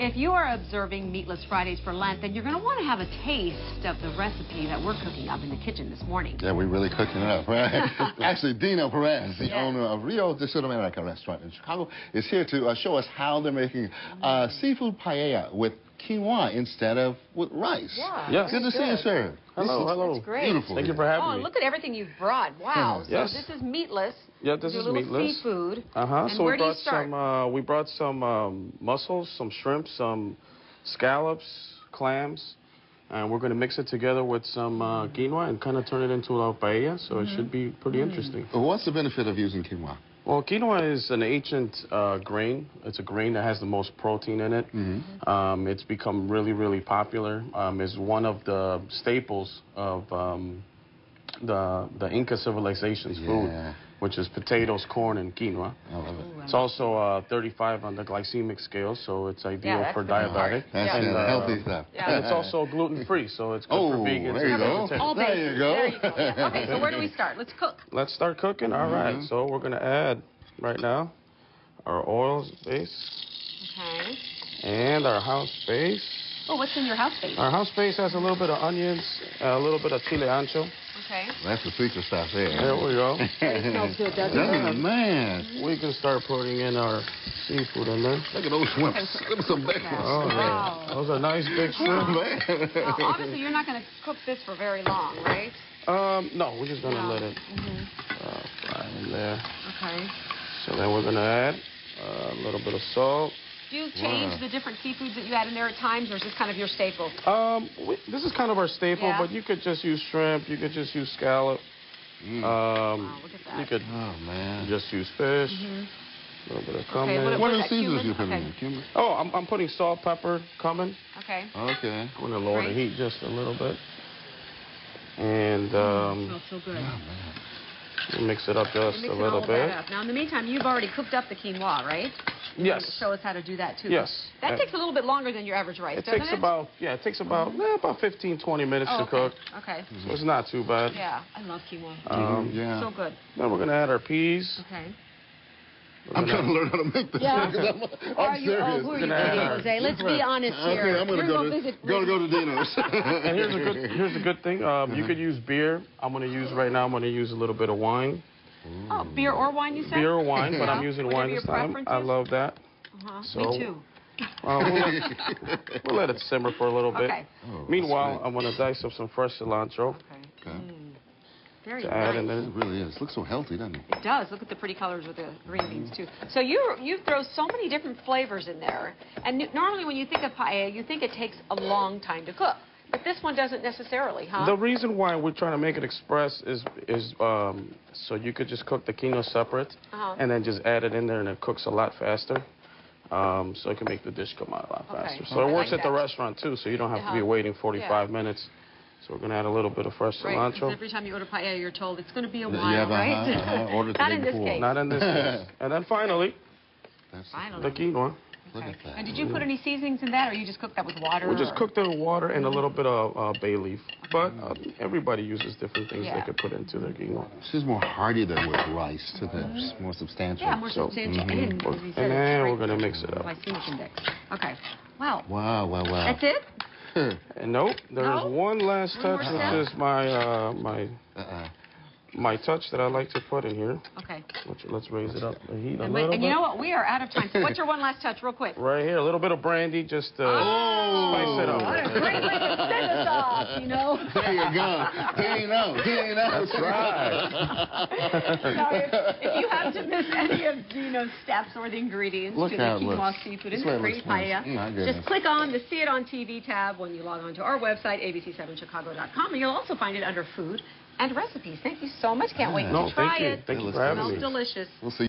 If you are observing Meatless Fridays for Lent, then you're going to want to have a taste of the recipe that we're cooking up in the kitchen this morning. Yeah, we're really cooking it up, right? Actually, Dino Perez, the owner of Rio de Sudamerica restaurant in Chicago, is here to show us how they're making seafood paella with quinoa instead of with rice. Yeah. Yes. Good to see you, sir. Hello, hello. That's great. Beautiful. Thank you for having me. Oh, look at everything you've brought. Wow. So Yes. this is meatless. Yeah, this is meatless. Seafood. And so we where do you brought start? we brought some mussels, some shrimp, some scallops, clams, and we're going to mix it together with some quinoa and kind of turn it into a paella. So it should be pretty interesting. What's the benefit of using quinoa? Well, quinoa is an ancient grain. It's a grain that has the most protein in it. It's become really, really popular. It's one of the staples of the Inca civilization's food, which is potatoes, corn, and quinoa. I love it. It's also 35 on the glycemic scale, so it's ideal for diabetic. That's healthy stuff. And it's also gluten-free, so it's good for vegans. There you go. There you go. Okay, so where do we start? Let's cook. Let's start cooking. All right, so we're going to add right now our oil base. Okay. And our house base. Oh, what's in your house base? Our house base has a little bit of onions, a little bit of chile ancho. Okay. That's the secret stuff there. There we go. It smells good, doesn't it? Man. We can start putting in our seafood in there. Look at those shrimps. Look at some big ones. Oh, yeah. Wow. Those are nice big shrimp. Now, obviously, you're not going to cook this for very long, right? No, we're just going to let it fry in there. Okay. So then we're going to add a little bit of salt. Do you change the different seafoods that you add in there at times, or is this kind of your staple? This is kind of our staple, but you could just use shrimp. You could just use scallop. Wow, look at that. You could just use fish. A little bit of cumin. Okay, what are the seasonings you put in? Cumin? Oh, I'm putting salt, pepper, cumin. Okay. Okay. I'm going to lower the heat just a little bit. And it smells so good. mix it up just a little bit. Now, in the meantime, you've already cooked up the quinoa, right? Yes. Show us how to do that, too. Yes. That takes a little bit longer than your average rice, doesn't it? It takes about 15, 20 minutes to cook. Okay. So it's not too bad. Yeah, I love quinoa. So good. Then we're going to add our peas. Okay. I'm trying to learn how to make this. Yeah. I'm serious. Who are you kidding, Jose? Let's be honest here. Okay, I'm going to go to Dino's. And here's the good thing. You could use beer. I'm going to use a little bit of wine. Oh, beer or wine, you said? Beer or wine, but I'm using wine this time. I love that. Me too. We'll let it simmer for a little bit. Okay. Meanwhile, I'm going to dice up some fresh cilantro. Okay. Very nice. It really is. It looks so healthy, doesn't it? It does. Look at the pretty colors with the green beans, too. So you throw so many different flavors in there. And normally when you think of paella, you think it takes a long time to cook. But this one doesn't necessarily, huh? The reason why we're trying to make it express is so you could just cook the quinoa separate and then just add it in there and it cooks a lot faster. So it can make the dish come out a lot faster. So it works at the restaurant, too, so you don't have to be waiting 45 minutes. So we're going to add a little bit of fresh cilantro. Because every time you order paella, you're told it's going to be a while, right? Not in this case. Not in this case. And then finally, the quinoa. Look at that. And did you put any seasonings in that, or you just cooked that with water? We just cooked it with water and a little bit of bay leaf. But everybody uses different things they could put into their quinoa. She's more hearty than with rice, too. It's more substantial. Yeah, more substantial. And then we're going to mix it up. Glycemic index. Okay. Wow. Wow. That's it? And nope, there's one last touch, which is my touch that I like to put in here. Okay. Let's raise it up the heat a little bit. And you know what? We are out of time. So what's your one last touch, real quick? Right here, a little bit of brandy, just spice it up. What a great way to send us off, you know. There you go. Dino. That's right. Now, if you have to miss any of Dino's steps or the ingredients to the quinoa seafood and the great paella, just click on the See It on TV tab when you log on to our website, abc7chicago.com, and you'll also find it under Food and Recipes. Thank you so much. Can't wait to try it. Thank you for having me. It smells delicious. We'll see.